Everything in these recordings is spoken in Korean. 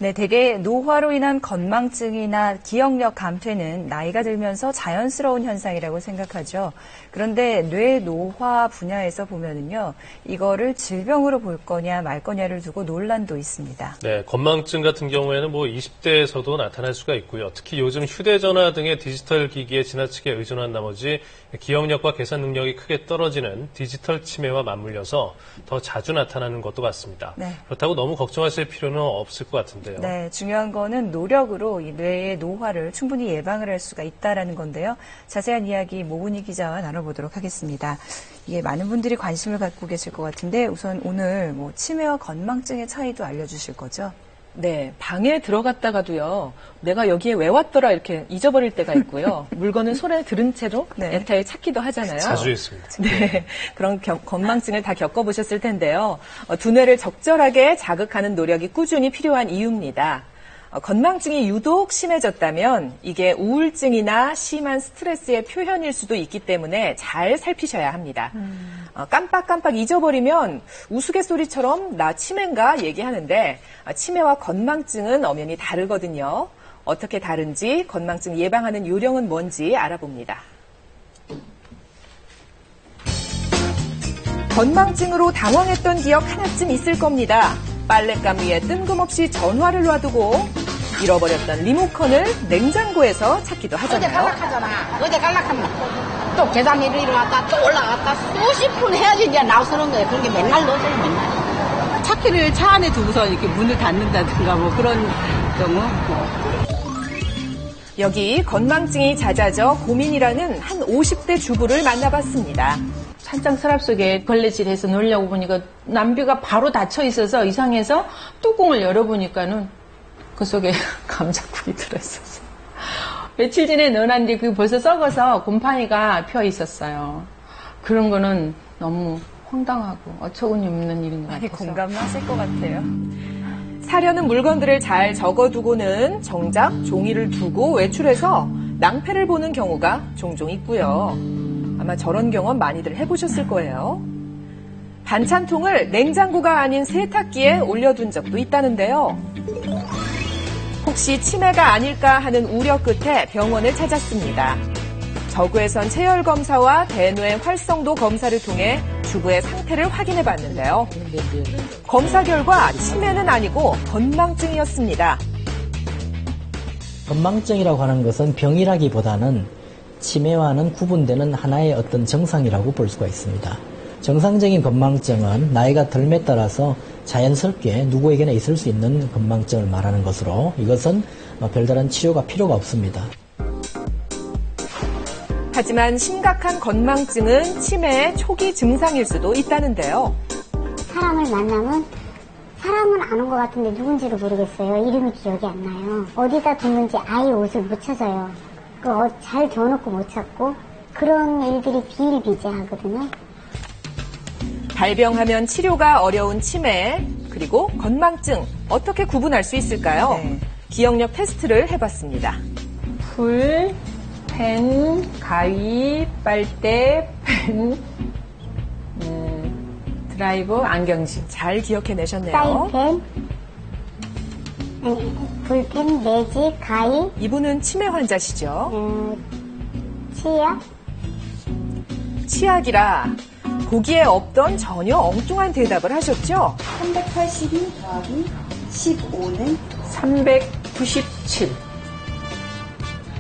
네, 대개 노화로 인한 건망증이나 기억력 감퇴는 나이가 들면서 자연스러운 현상이라고 생각하죠. 그런데 뇌 노화 분야에서 보면은요, 이거를 질병으로 볼 거냐 말 거냐를 두고 논란도 있습니다. 네, 건망증 같은 경우에는 20대에서도 나타날 수가 있고요. 특히 요즘 휴대전화 등의 디지털 기기에 지나치게 의존한 나머지 기억력과 계산 능력이 크게 떨어지는 디지털 치매와 맞물려서 더 자주 나타나는 것도 같습니다. 네. 그렇다고 너무 걱정하실 필요는 없을 것 같은데요. 네, 중요한 거는 노력으로 이 뇌의 노화를 충분히 예방을 할 수가 있다라는 건데요. 자세한 이야기 모은희 기자와 나눠보도록 하겠습니다. 이게 많은 분들이 관심을 갖고 계실 것 같은데 우선 오늘 치매와 건망증의 차이도 알려주실 거죠? 네, 방에 들어갔다가도요, 내가 여기에 왜 왔더라 이렇게 잊어버릴 때가 있고요. 물건은 손에 들은 채로 엔터에 찾기도 하잖아요. 자주 있습니다. 네, 그런 건망증을 다 겪어보셨을 텐데요. 두뇌를 적절하게 자극하는 노력이 꾸준히 필요한 이유입니다. 건망증이 유독 심해졌다면 이게 우울증이나 심한 스트레스의 표현일 수도 있기 때문에 잘 살피셔야 합니다. 깜빡깜빡 잊어버리면 우스갯소리처럼 나 치매인가 얘기하는데 치매와 건망증은 엄연히 다르거든요. 어떻게 다른지 건망증 예방하는 요령은 뭔지 알아봅니다. 건망증으로 당황했던 기억 하나쯤 있을 겁니다. 빨랫감 위에 뜬금없이 전화를 놔두고 잃어버렸던 리모컨을 냉장고에서 찾기도 하잖아요. 어제 갈락하잖아. 어제 갈락하면 또 계단 위로 일어났다 또 올라갔다 수십 분 해야지 이제 나서는 거예요. 그런 게 맨날 넣어져요, 맨날. 차키를 차 안에 두고서 이렇게 문을 닫는다든가 그런 경우. 여기 건망증이 잦아져 고민이라는 한 50대 주부를 만나봤습니다. 찬장 서랍 속에 걸레질해서 넣으려고 보니까 남비가 바로 닫혀 있어서 이상해서 뚜껑을 열어보니까는 그 속에 감자국이 들어있었어요. 며칠 전에 넣어놨는데 그게 벌써 썩어서 곰팡이가 펴 있었어요. 그런 거는 너무 황당하고 어처구니 없는 일인 것 같아서. 공감하실 것 같아요. 사려는 물건들을 잘 적어두고는 정작 종이를 두고 외출해서 낭패를 보는 경우가 종종 있고요. 아마 저런 경험 많이들 해보셨을 거예요. 반찬통을 냉장고가 아닌 세탁기에 올려둔 적도 있다는데요. 혹시 치매가 아닐까 하는 우려 끝에 병원을 찾았습니다. 저구에선 체열 검사와 대뇌 활성도 검사를 통해 주부의 상태를 확인해 봤는데요. 검사 결과 치매는 아니고 건망증이었습니다. 건망증이라고 하는 것은 병이라기보다는 치매와는 구분되는 하나의 어떤 정상이라고 볼 수가 있습니다. 정상적인 건망증은 나이가 덜에 따라서 자연스럽게 누구에게나 있을 수 있는 건망증을 말하는 것으로 이것은 별다른 치료가 필요가 없습니다. 하지만 심각한 건망증은 치매의 초기 증상일 수도 있다는데요. 사람을 만나면 사람은 아는 것 같은데 누군지도 모르겠어요. 이름이 기억이 안 나요. 어디다 뒀는지 아예 옷을 못 찾아요. 잘 겨워놓고 못 찾고 그런 일들이 비일비재하거든요. 발병하면 치료가 어려운 치매 그리고 건망증 어떻게 구분할 수 있을까요? 네. 기억력 테스트를 해봤습니다. 불, 펜, 가위, 빨대, 펜, 드라이버, 안경지. 잘 기억해내셨네요. 사인펜, 볼펜, 매직, 가위. 이분은 치매 환자시죠? 치약. 치약이라 보기에 없던 전혀 엉뚱한 대답을 하셨죠? 382 더하기 15는 397.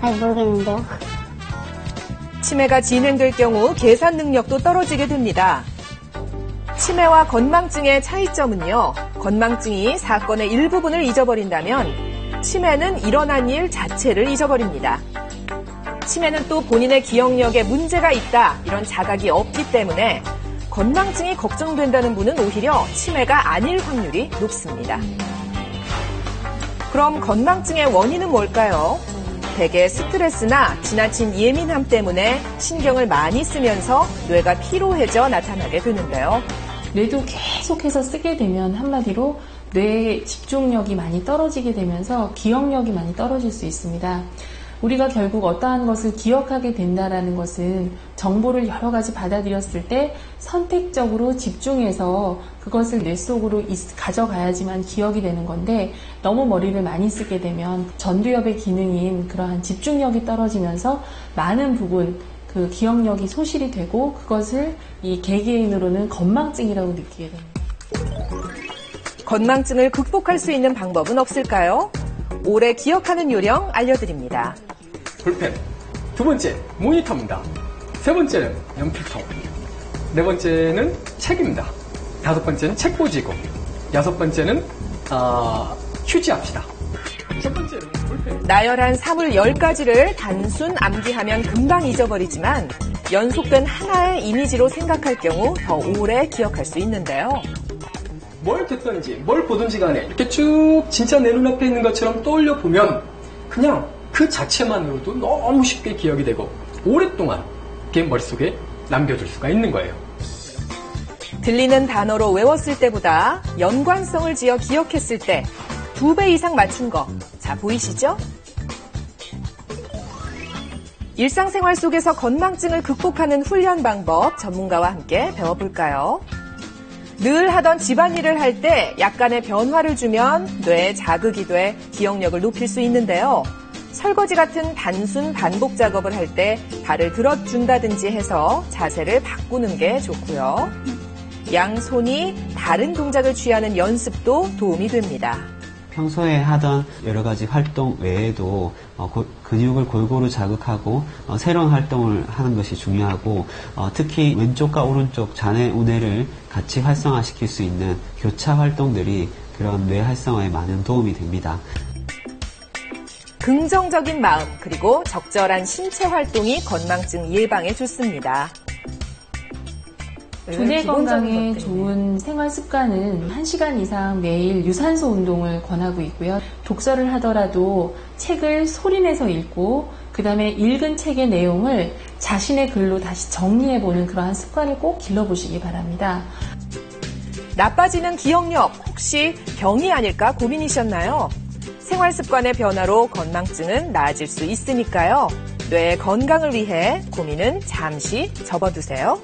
모르겠는데요. 치매가 진행될 경우 계산 능력도 떨어지게 됩니다. 치매와 건망증의 차이점은요. 건망증이 사건의 일부분을 잊어버린다면 치매는 일어난 일 자체를 잊어버립니다. 치매는 또 본인의 기억력에 문제가 있다 이런 자각이 없기 때문에 건망증이 걱정된다는 분은 오히려 치매가 아닐 확률이 높습니다. 그럼 건망증의 원인은 뭘까요? 대개 스트레스나 지나친 예민함 때문에 신경을 많이 쓰면서 뇌가 피로해져 나타나게 되는데요. 뇌도 계속해서 쓰게 되면 한마디로 뇌의 집중력이 많이 떨어지게 되면서 기억력이 많이 떨어질 수 있습니다. 우리가 결국 어떠한 것을 기억하게 된다라는 것은 정보를 여러 가지 받아들였을 때 선택적으로 집중해서 그것을 뇌 속으로 가져가야지만 기억이 되는 건데, 너무 머리를 많이 쓰게 되면 전두엽의 기능인 그러한 집중력이 떨어지면서 많은 부분 그 기억력이 소실이 되고, 그것을 이 개개인으로는 건망증이라고 느끼게 됩니다. 건망증을 극복할 수 있는 방법은 없을까요? 오래 기억하는 요령 알려드립니다. 볼펜, 두 번째 모니터입니다. 세 번째는 연필통, 네 번째는 책입니다. 다섯 번째는 책꽂이고, 여섯 번째는 휴지합시다. 첫 번째는 볼펜. 나열한 사물 10가지를 단순 암기하면 금방 잊어버리지만 연속된 하나의 이미지로 생각할 경우 더 오래 기억할 수 있는데요. 뭘 듣든지 뭘 보든지 간에 이렇게 쭉 진짜 내 눈앞에 있는 것처럼 떠올려 보면 그냥 그 자체만으로도 너무 쉽게 기억이 되고 오랫동안 게 머릿속에 남겨둘 수가 있는 거예요. 들리는 단어로 외웠을 때보다 연관성을 지어 기억했을 때 2배 이상 맞춘 거, 자, 보이시죠? 일상생활 속에서 건망증을 극복하는 훈련 방법 전문가와 함께 배워볼까요? 늘 하던 집안일을 할 때 약간의 변화를 주면 뇌에 자극이 돼 기억력을 높일 수 있는데요. 설거지 같은 단순 반복 작업을 할 때 발을 들어준다든지 해서 자세를 바꾸는 게 좋고요. 양손이 다른 동작을 취하는 연습도 도움이 됩니다. 평소에 하던 여러 가지 활동 외에도 근육을 골고루 자극하고 새로운 활동을 하는 것이 중요하고, 특히 왼쪽과 오른쪽 좌뇌 우뇌를 같이 활성화시킬 수 있는 교차 활동들이 그런 뇌 활성화에 많은 도움이 됩니다. 긍정적인 마음 그리고 적절한 신체 활동이 건망증 예방에 좋습니다. 두뇌 건강에 좋은 생활 습관은 1시간 이상 매일 유산소 운동을 권하고 있고요. 독서를 하더라도 책을 소리내서 읽고, 그 다음에 읽은 책의 내용을 자신의 글로 다시 정리해보는 그러한 습관을 꼭 길러보시기 바랍니다. 나빠지는 기억력, 혹시 병이 아닐까 고민이셨나요? 생활 습관의 변화로 건망증은 나아질 수 있으니까요. 뇌의 건강을 위해 고민은 잠시 접어두세요.